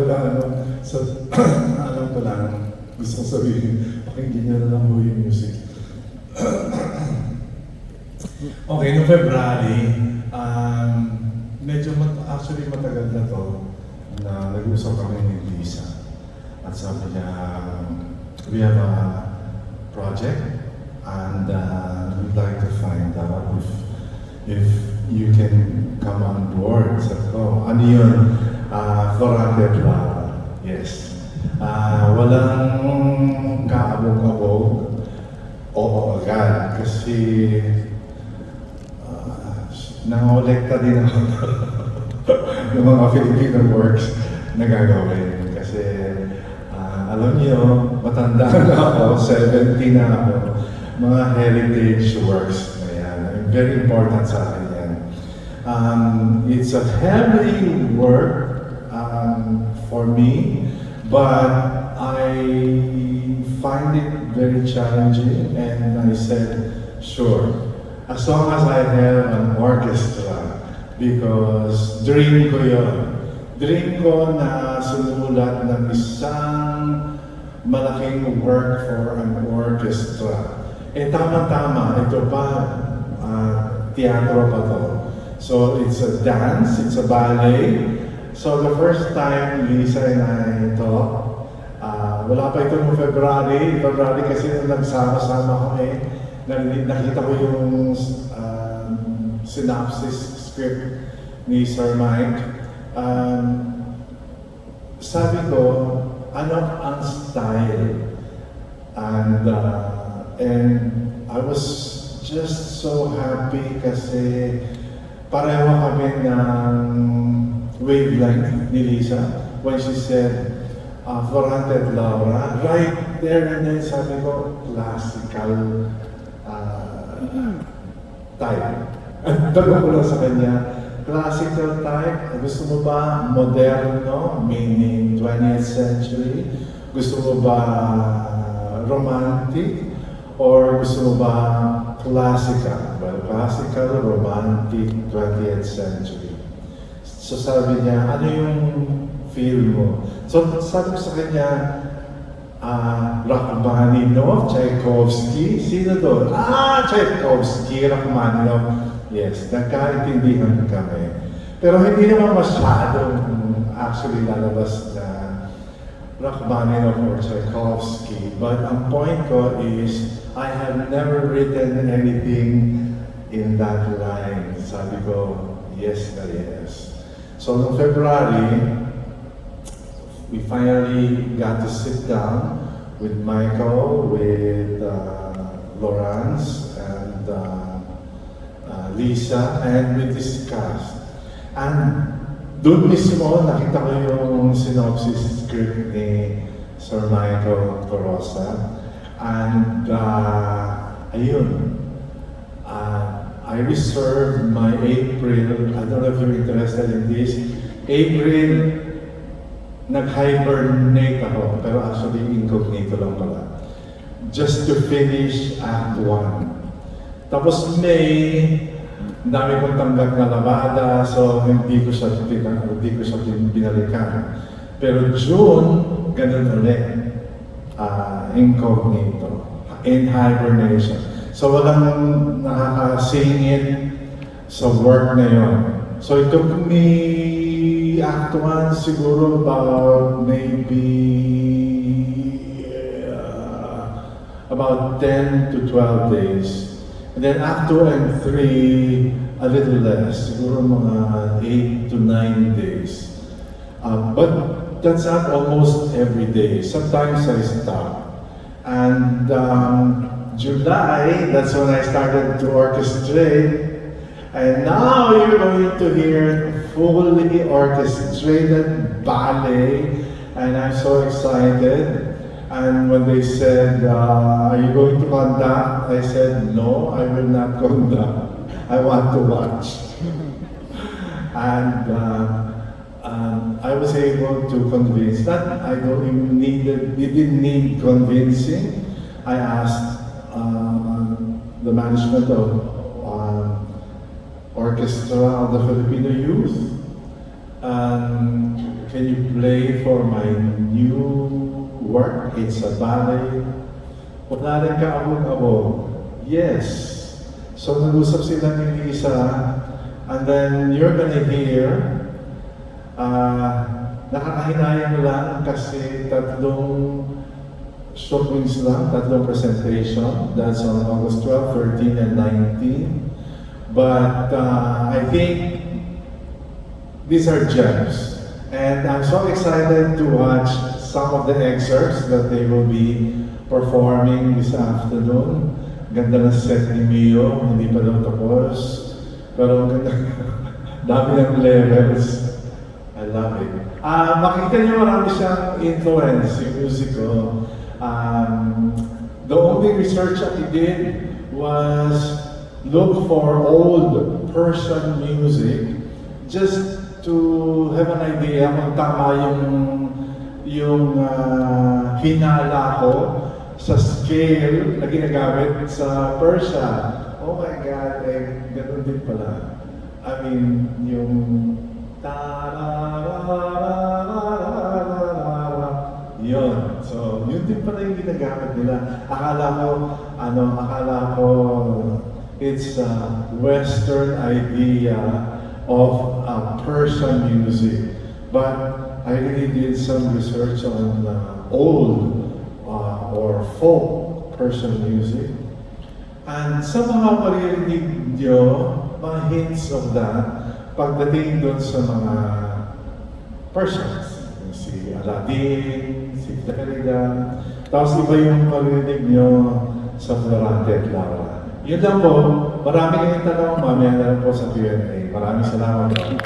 wala, so, alam ko lang, gusto ko sabihin, pakinggan niyo na lang mo yung music. Okay, noong February, medyo actually matagal na to na nag-usap kami ni Lisa. At sabi niya, we have a project and we'd like to find out if you can come on board. Sabi ko, ano yun? Florante Bla. Yes. Walang kaabog-abog. Oo agad. Kasi nangolekta din ako ng mga Filipino works na gagawin. Kasi alam niyo, matanda na ako, 70 na ako. Mga heritage works na yan. Very important sa akin yan. It's a heavy work for me, but I find it very challenging, and I said, sure, as long as I have an orchestra, because dream ko yun. Dream ko na sumulat ng isang malaking work for an orchestra. Tama-tama, ito pa, teatro pa to. So it's a dance, it's a ballet. So the first time Lisa and I talked, wala pa ito noong February kasi nung nagsama-sama kami, nakita ko yung synopsis script ni Sir Mike. Sabi ko, ano ang style? And I was just so happy kasi pareho kami ng wavelength ni Lisa when she said, Florante at Laura, right there and then sabi ko, classical type. At tanong ko lang sa kanya, classical type, gusto mo ba moderno, meaning 20th century? Gusto mo ba romantic? Or gusto mo ba classical? Well, classical, romantic, 20th century. So sabi niya, ano yung feel mo? So sabi ko sa kanya, Rachmaninoff, Tchaikovsky, sino doon? Tchaikovsky, Rachmaninoff. Yes, nagkaintindihan kami. Pero hindi naman masyadong actually lalabas na Rachmaninoff or Tchaikovsky. But ang point ko is, I have never written anything in that line. Sabi ko, yes na yes. So noong February, we finally got to sit down with Michael, with Laurence, and Lisa, and we discussed. And doon mismo, nakita ko yung synopsis script ni Sir Michael Corosa. And ayun, I reserved my April, I don't know if you're interested in this, April, nag-hibernate ako, pero actually incognito lang pala. Just to finish Act 1. Tapos May, dami kong tanggap na labada, so hindi ko siya binalikan. Pero June, ganun ulit. Incognito, in hibernation. So walang nakakasingit sa work na yun. So it took me Act 1 siguro about maybe about 10 to 12 days. And then Act 2 and 3, a little less, siguro mga 8 to 9 days. But that's not almost every day. Sometimes I stop. And July, that's when I started to orchestrate. And now you're going to hear fully orchestrated ballet. And I'm so excited. And when they said, are you going to conduct? I said, no, I will not conduct. I want to watch. And I was able to convince that I don't even need it didn't need convincing. I asked the management of Orchestra of the Filipino Youth, can you play for my new work? It's a ballet. Wala rin kaabog-abog. Yes. So nag-usap sila ni Lisa, and then you're gonna hear, nakakahinayang lang kasi tatlong showings lang, tatlong presentation. That's on August 12, 13, and 19. But I think these are gems. And I'm so excited to watch some of the excerpts that they will be performing this afternoon. Ganda ng set ni Mio, hindi pa daw tapos. Pero ganda, dami ng levels. I love it. Makikita niyo marami siyang influence, yung musical. The only research that he did was look for old Persian music just to have an idea kung tama yung hinala ko sa scale na ginagamit sa Persia. Oh my God, ganun din pala. I mean, yung yun. So, yun din pala yung ginagamit nila. Akala ko it's a Western idea of Persian music. But I really did some research on old or folk Persian music. And somehow maririnig nyo mga hints of that pagdating doon sa mga Persians. Si Aladdin, si Takarida. Tapos iba yung maririnig nyo sa Florante at Laura. Yun lang po. Marami kayong tanong. Mamaya na lang po sa Q&A. Maraming salamat po.